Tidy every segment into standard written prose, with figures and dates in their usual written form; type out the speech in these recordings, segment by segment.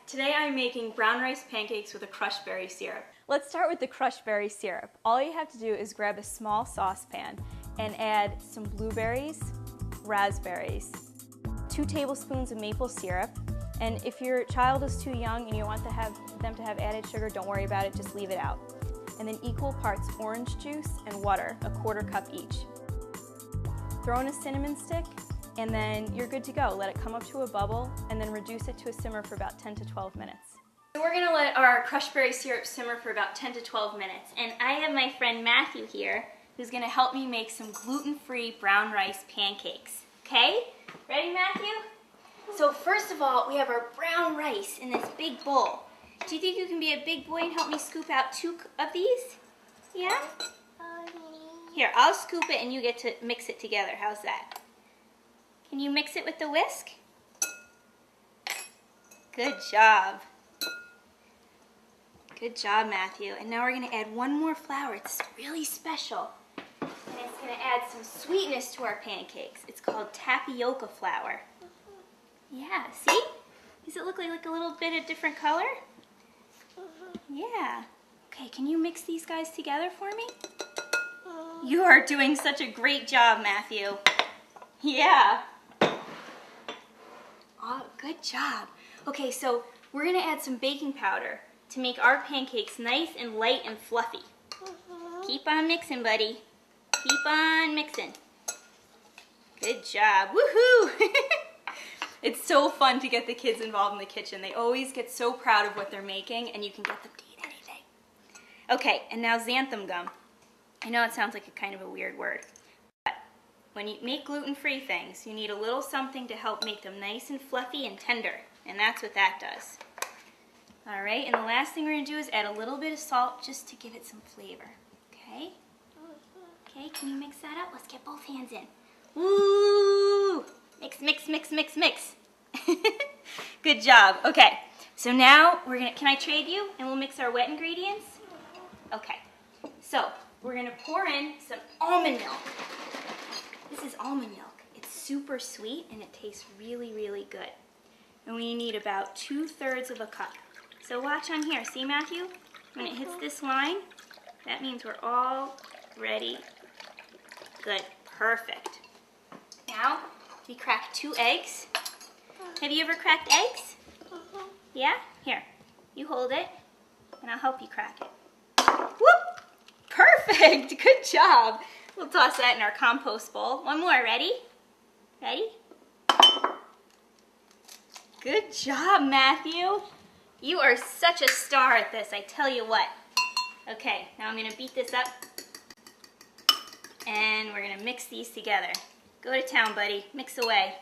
Today I'm making brown rice pancakes with a crushed berry syrup. Let's start with the crushed berry syrup. All you have to do is grab a small saucepan and add some blueberries, raspberries, 2 tablespoons of maple syrup, and if your child is too young and you want them to have added sugar, don't worry about it, just leave it out. And then equal parts orange juice and water, a 1/4 cup each. Throw in a cinnamon stick, and then you're good to go. Let it come up to a bubble, and then reduce it to a simmer for about 10 to 12 minutes. So we're gonna let our crushed berry syrup simmer for about 10 to 12 minutes. And I have my friend Matthew here, who's gonna help me make some gluten-free brown rice pancakes. Okay? Ready, Matthew? So first of all, we have our brown rice in this big bowl. Do you think you can be a big boy and help me scoop out 2 of these? Yeah? Here, I'll scoop it and you get to mix it together. How's that? Can you mix it with the whisk? Good job. Good job, Matthew. And now we're gonna add 1 more flour. It's really special. And it's gonna add some sweetness to our pancakes. It's called tapioca flour. Yeah, see? Does it look like a little bit of different color? Yeah. Okay, can you mix these guys together for me? You are doing such a great job, Matthew. Yeah. Oh, good job. Okay, so we're gonna add some baking powder to make our pancakes nice and light and fluffy. Keep on mixing, buddy. Keep on mixing. Good job. Woohoo! It's so fun to get the kids involved in the kitchen. They always get so proud of what they're making, and you can get them to eat anything. Okay, and now xanthan gum. I know it sounds like a kind of a weird word, but when you make gluten-free things, you need a little something to help make them nice and fluffy and tender, and that's what that does. All right, and the last thing we're gonna do is add a little bit of salt just to give it some flavor, okay? Okay, can you mix that up? Let's get both hands in. Woo! Mix, mix, mix, mix, mix. Good job. Okay, so now can I trade you and we'll mix our wet ingredients? Okay, so we're gonna pour in some almond milk. This is almond milk. It's super sweet and it tastes really, really good. And we need about 2/3 of a cup. So watch on here, see, Matthew? When it hits this line, that means we're all ready. Good, perfect. Now, we crack 2 eggs. Have you ever cracked eggs? Yeah? Here, you hold it, and I'll help you crack it. Whoop! Perfect, good job. We'll toss that in our compost bowl. 1 more, ready? Ready? Good job, Matthew. You are such a star at this, I tell you what. Okay, now I'm gonna beat this up, and we're gonna mix these together. Go to town, buddy. Mix away.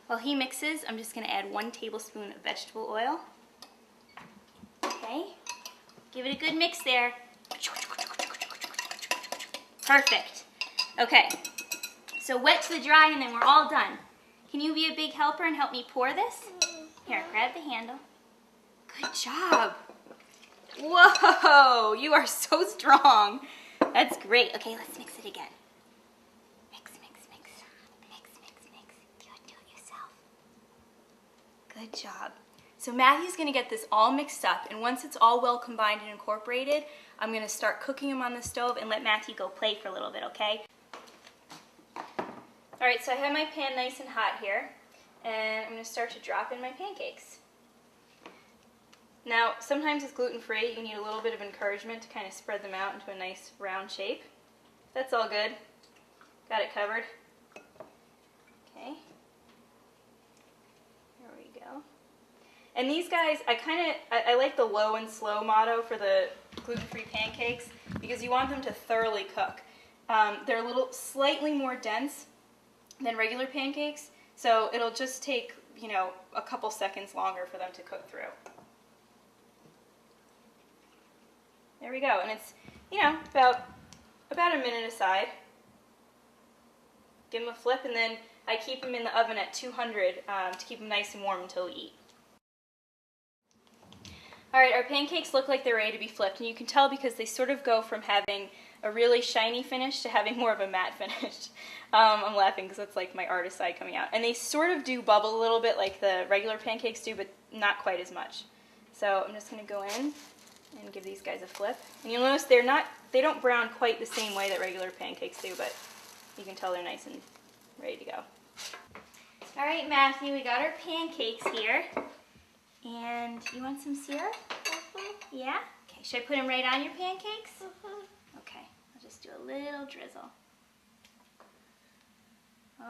While he mixes, I'm just going to add 1 tablespoon of vegetable oil. Okay. Give it a good mix there. Perfect. Okay. So wet to the dry, and then we're all done. Can you be a big helper and help me pour this? Here, grab the handle. Good job. Whoa! You are so strong. That's great. Okay, let's mix it again. Good job. So Matthew's gonna get this all mixed up, and once it's all well combined and incorporated, I'm gonna start cooking them on the stove and let Matthew go play for a little bit, okay? All right, so I have my pan nice and hot here, and I'm gonna start to drop in my pancakes. Now, sometimes it's gluten-free, you need a little bit of encouragement to kind of spread them out into a nice round shape. That's all good. Got it covered. Okay. And these guys, I like the low and slow motto for the gluten-free pancakes because you want them to thoroughly cook. They're a little slightly more dense than regular pancakes, so it'll just take, you know, a couple seconds longer for them to cook through. There we go, and it's, you know, about a minute aside. Give them a flip, and then I keep them in the oven at 200 to keep them nice and warm until we eat. All right, our pancakes look like they're ready to be flipped, and you can tell because they sort of go from having a really shiny finish to having more of a matte finish. I'm laughing because that's like my artist side coming out. And they sort of do bubble a little bit like the regular pancakes do, but not quite as much. So I'm just going to go in and give these guys a flip. And you'll notice they don't brown quite the same way that regular pancakes do, but you can tell they're nice and ready to go. All right, Matthew, we got our pancakes here. And you want some syrup? Yeah? Okay, should I put them right on your pancakes? Okay, I'll just do a little drizzle.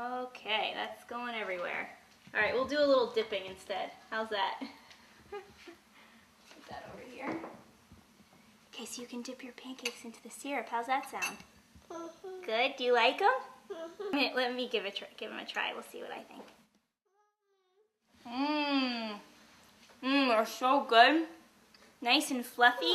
Okay, that's going everywhere. All right, we'll do a little dipping instead. How's that? Put that over here. Okay, so you can dip your pancakes into the syrup. How's that sound? Good. Do you like them? Let me give them a try. We'll see what I think. They're so good. Nice and fluffy.